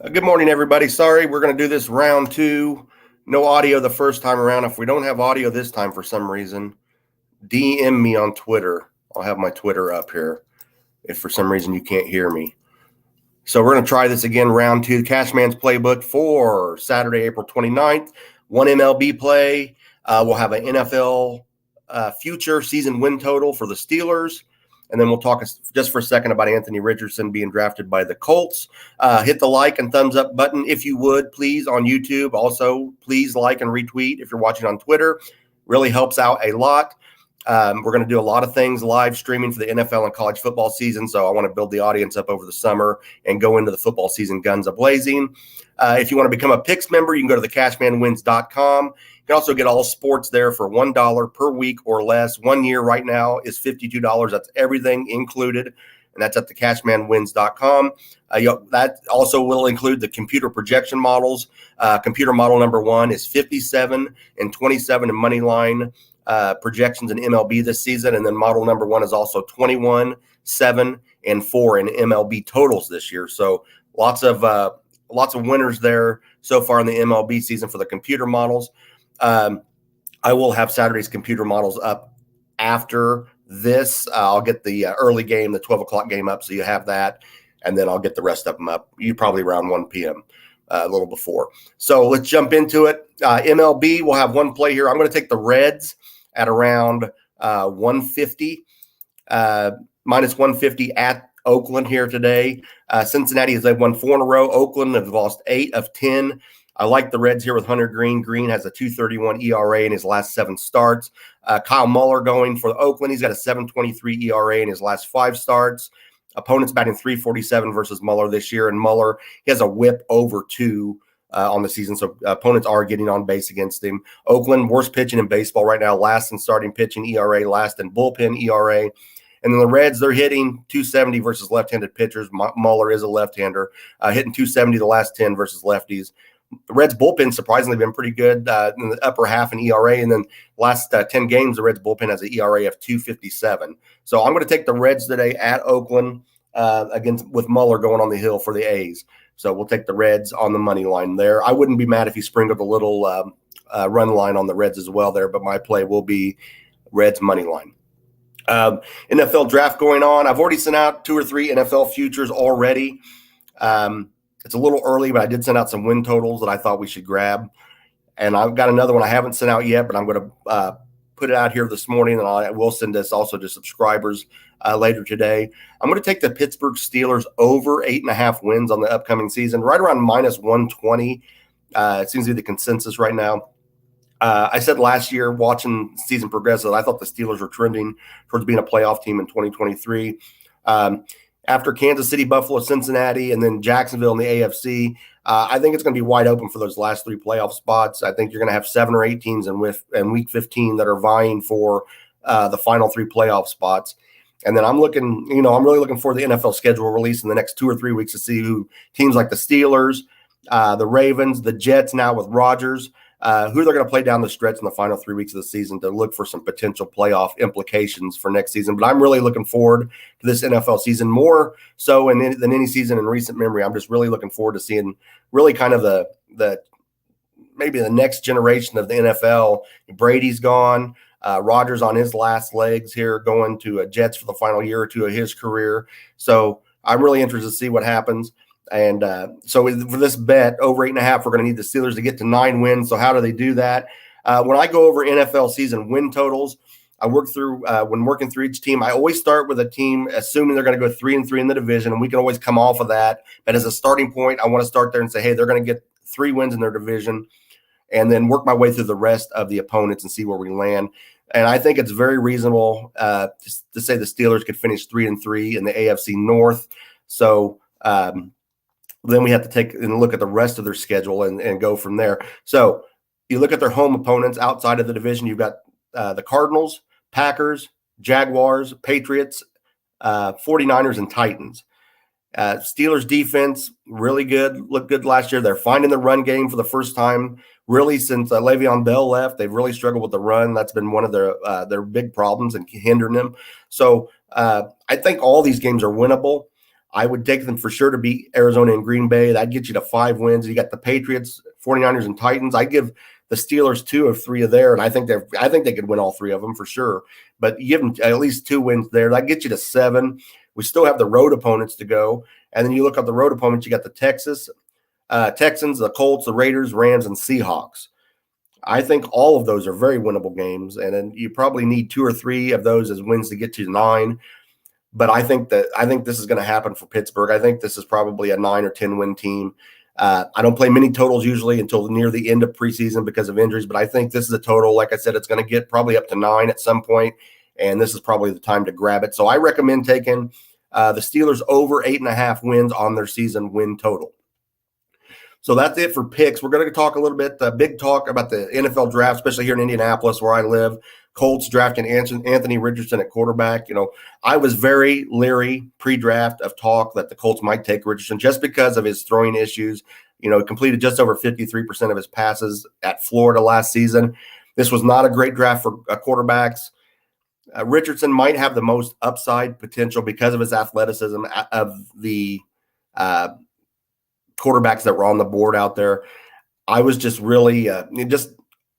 Good morning, everybody. Sorry, we're going to do this round two. No audio the first time around. If we don't have audio this time for some reason, DM me on Twitter. I'll have my Twitter up here if for some reason you can't hear me. So we're going to try this again, round two. The Cashman's Playbook for Saturday, April 29th. One MLB play. We'll have an NFL future season win total for the Steelers. And then we'll talk just for a second about Anthony Richardson being drafted by the Colts. Hit the like and thumbs up button if you would, please, on YouTube. Also, please like and retweet if you're watching on Twitter. Really helps out a lot. We're going to do a lot of things live streaming for the NFL and college football season. So I want to build the audience up over the summer and go into the football season guns a-blazing. If you want to become a Picks member, you can go to TheCashmanwins.com. You can also get all sports there for $1 per week or less. 1 year right now is $52. That's everything included, and that's at TheCashmanwins.com. That also will include the computer projection models. Computer model number 1 is 57 and 27 in money line projections in MLB this season, and then model number 1 is also 21, 7, and 4 in MLB totals this year. So lots of winners there so far in the MLB season for the computer models. I will have Saturday's computer models up after this. I'll get the early game, the 12 o'clock game up, so you have that, and then I'll get the rest of them up. You probably around 1 p.m. A little before. So let's jump into it. MLB, we'll have one play here. I'm going to take the Reds at around 150, minus 150 at Oakland here today. Cincinnati has won 4 in a row. Oakland have lost 8 of 10. I like the Reds here with Hunter Green. Green has a 2.31 ERA in his last 7 starts. Kyle Muller going for Oakland. He's got a 7.23 ERA in his last 5 starts. Opponents batting 347 versus Muller this year. And Muller, he has a whip over 2 on the season. So opponents are getting on base against him. Oakland, worst pitching in baseball right now. Last in starting pitching ERA, last in bullpen ERA. And then the Reds, they're hitting 270 versus left-handed pitchers. Muller is a left-hander, hitting 270 the last 10 versus lefties. The Reds bullpen surprisingly been pretty good in the upper half in ERA, and then last 10 games, the Reds bullpen has an ERA of 2.57. So I'm going to take the Reds today at Oakland against with Muller going on the hill for the A's. So we'll take the Reds on the money line there. I wouldn't be mad if he sprinkled a little run line on the Reds as well there, but my play will be Reds money line. NFL draft going on. I've already sent out 2 or 3 NFL futures already. It's a little early, but I did send out some win totals that I thought we should grab. And I've got another one I haven't sent out yet, but I'm going to put it out here this morning, and I will send this also to subscribers later today. I'm going to take the Pittsburgh Steelers over 8.5 wins on the upcoming season, right around minus 120. It seems to be the consensus right now. I said last year, watching the season progress, that I thought the Steelers were trending towards being a playoff team in 2023. After Kansas City, Buffalo, Cincinnati, and then Jacksonville in the AFC, I think it's going to be wide open for those last 3 playoff spots. I think you're going to have 7 or 8 teams in Week 15 that are vying for the final 3 playoff spots. And then I'm really looking for the NFL schedule release in the next 2 or 3 weeks to see who teams like the Steelers, the Ravens, the Jets now with Rodgers, who they're going to play down the stretch in the final 3 weeks of the season to look for some potential playoff implications for next season. But I'm really looking forward to this NFL season more so than any season in recent memory. I'm just really looking forward to seeing really kind of the maybe the next generation of the NFL. Brady's gone. Rodgers on his last legs here, going to Jets for the final year or 2 of his career. So I'm really interested to see what happens. And so for this bet, over 8.5, we're going to need the Steelers to get to 9 wins. So how do they do that? When I go over NFL season win totals, I work through when working through each team, I always start with a team assuming they're going to go 3-3 in the division, and we can always come off of that. But as a starting point, I want to start there and say, hey, they're going to get 3 wins in their division, and then work my way through the rest of the opponents and see where we land. And I think it's very reasonable to say the Steelers could finish 3-3 in the AFC North. So then we have to take and look at the rest of their schedule and go from there. So you look at their home opponents outside of the division. You've got the Cardinals, Packers, Jaguars, Patriots, 49ers, and Titans. Steelers defense, really good, looked good last year. They're finding the run game for the first time really since Le'Veon Bell left. They've really struggled with the run. That's been one of their big problems and hindering them. So I think all these games are winnable. I would take them for sure to beat Arizona and Green Bay. That'd get you to 5 wins. You got the Patriots, 49ers, and Titans. I give the Steelers 2 of 3 of there, and I think they could win all 3 of them for sure. But you give them at least 2 wins there. That gets you to 7. We still have the road opponents to go, and then you look at the road opponents. You got the Texans, the Colts, the Raiders, Rams, and Seahawks. I think all of those are very winnable games, and then you probably need 2 or 3 of those as wins to get to 9. But I think this is going to happen for Pittsburgh. I think this is probably a 9 or 10 win team. I don't play many totals usually until near the end of preseason because of injuries, but I think this is a total. Like I said, it's going to get probably up to 9 at some point, and this is probably the time to grab it. So I recommend taking the Steelers over 8.5 wins on their season win total. So that's it for picks. We're going to talk a little bit, big talk about the NFL draft, especially here in Indianapolis where I live. Colts drafting Anthony Richardson at quarterback. I was very leery pre-draft of talk that the Colts might take Richardson just because of his throwing issues. He completed just over 53% of his passes at Florida last season. This was not a great draft for quarterbacks. Richardson might have the most upside potential because of his athleticism of the quarterbacks that were on the board out there. I was just really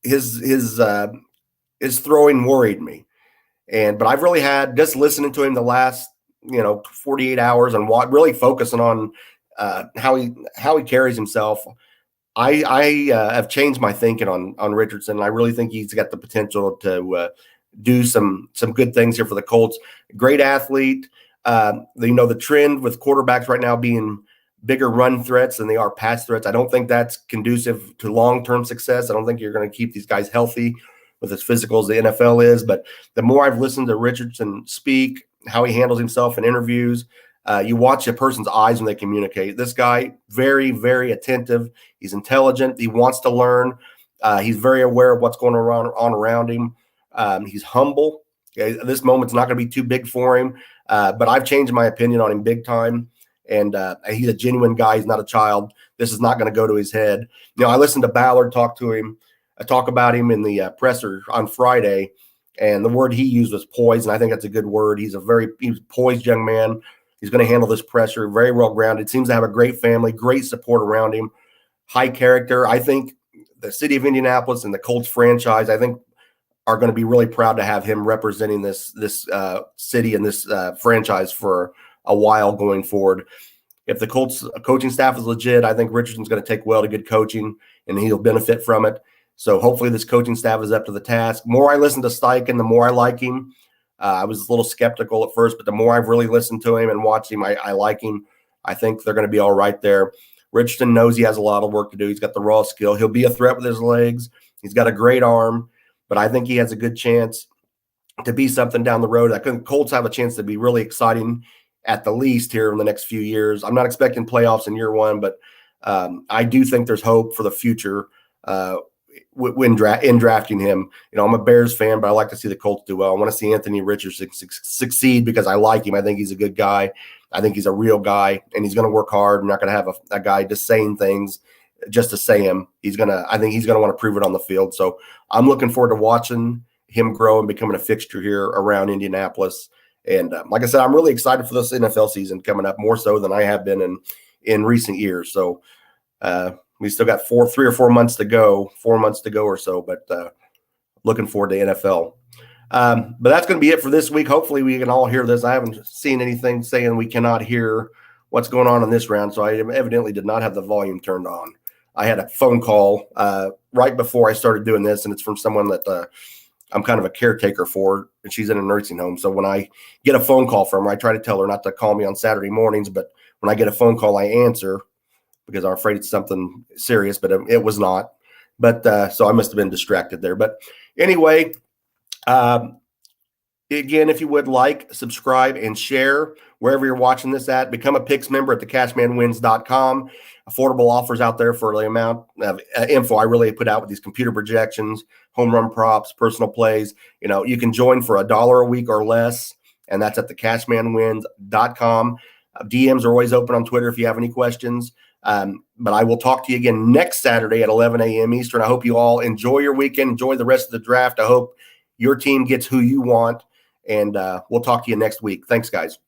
his throwing worried me. But I've really had just listening to him the last 48 hours and really focusing on how he carries himself. I have changed my thinking on Richardson. I really think he's got the potential to do some good things here for the Colts. Great athlete. The trend with quarterbacks right now being bigger run threats than they are pass threats. I don't think that's conducive to long-term success. I don't think you're going to keep these guys healthy with as physical as the NFL is. But the more I've listened to Richardson speak, how he handles himself in interviews, you watch a person's eyes when they communicate. This guy, very, very attentive. He's intelligent. He wants to learn. He's very aware of what's going on around him. He's humble. Okay? This moment's not going to be too big for him. But I've changed my opinion on him big time. And he's a genuine guy. He's not a child. This is not going to go to his head. I listened to Ballard talk about him in the presser on Friday, and the word he used was poised, and I think that's a good word. He's a poised young man. He's going to handle this pressure very well grounded. Seems to have a great family, great support around him, high character. I think the city of Indianapolis and the Colts franchise, I think, are going to be really proud to have him representing this city and this franchise for a while going forward. If the Colts coaching staff is legit, I think Richardson's going to take well to good coaching, and he'll benefit from it. So hopefully this coaching staff is up to the task. The more I listen to Steichen, the more I like him. I was a little skeptical at first, but the more I've really listened to him and watched him, I like him. I think they're going to be all right there. Richardson knows he has a lot of work to do. He's got the raw skill. He'll be a threat with his legs. He's got a great arm, but I think he has a good chance to be something down the road. I think Colts have a chance to be really exciting at the least here in the next few years. I'm not expecting playoffs in year one, but I do think there's hope for the future in drafting him. I'm a Bears fan, but I like to see the Colts do well. I want to see Anthony Richardson succeed because I like him. I think he's a good guy. I think he's a real guy, and he's going to work hard. I'm not going to have a guy just saying things just to say him. I think he's going to want to prove it on the field. So I'm looking forward to watching him grow and becoming a fixture here around Indianapolis. And like I said, I'm really excited for this NFL season coming up, more so than I have been in recent years. So we still got 3 or 4 months to go, 4 months to go or so, but looking forward to NFL. But that's going to be it for this week. Hopefully we can all hear this. I haven't seen anything saying we cannot hear what's going on in this round, so I evidently did not have the volume turned on. I had a phone call right before I started doing this, and it's from someone that I'm kind of a caretaker for, and she's in a nursing home. So when I get a phone call from her, I try to tell her not to call me on Saturday mornings, but when I get a phone call, I answer because I'm afraid it's something serious, but it was not. But so I must have been distracted there. But anyway, again, if you would like, subscribe, and share wherever you're watching this at. Become a Picks member at TheCashmanwins.com. Affordable offers out there for the amount of info I really put out with these computer projections, home run props, personal plays. You can join for $1 a week or less, and that's at TheCashmanwins.com. DMs are always open on Twitter if you have any questions. But I will talk to you again next Saturday at 11 a.m. Eastern. I hope you all enjoy your weekend, enjoy the rest of the draft. I hope your team gets who you want, and we'll talk to you next week. Thanks, guys.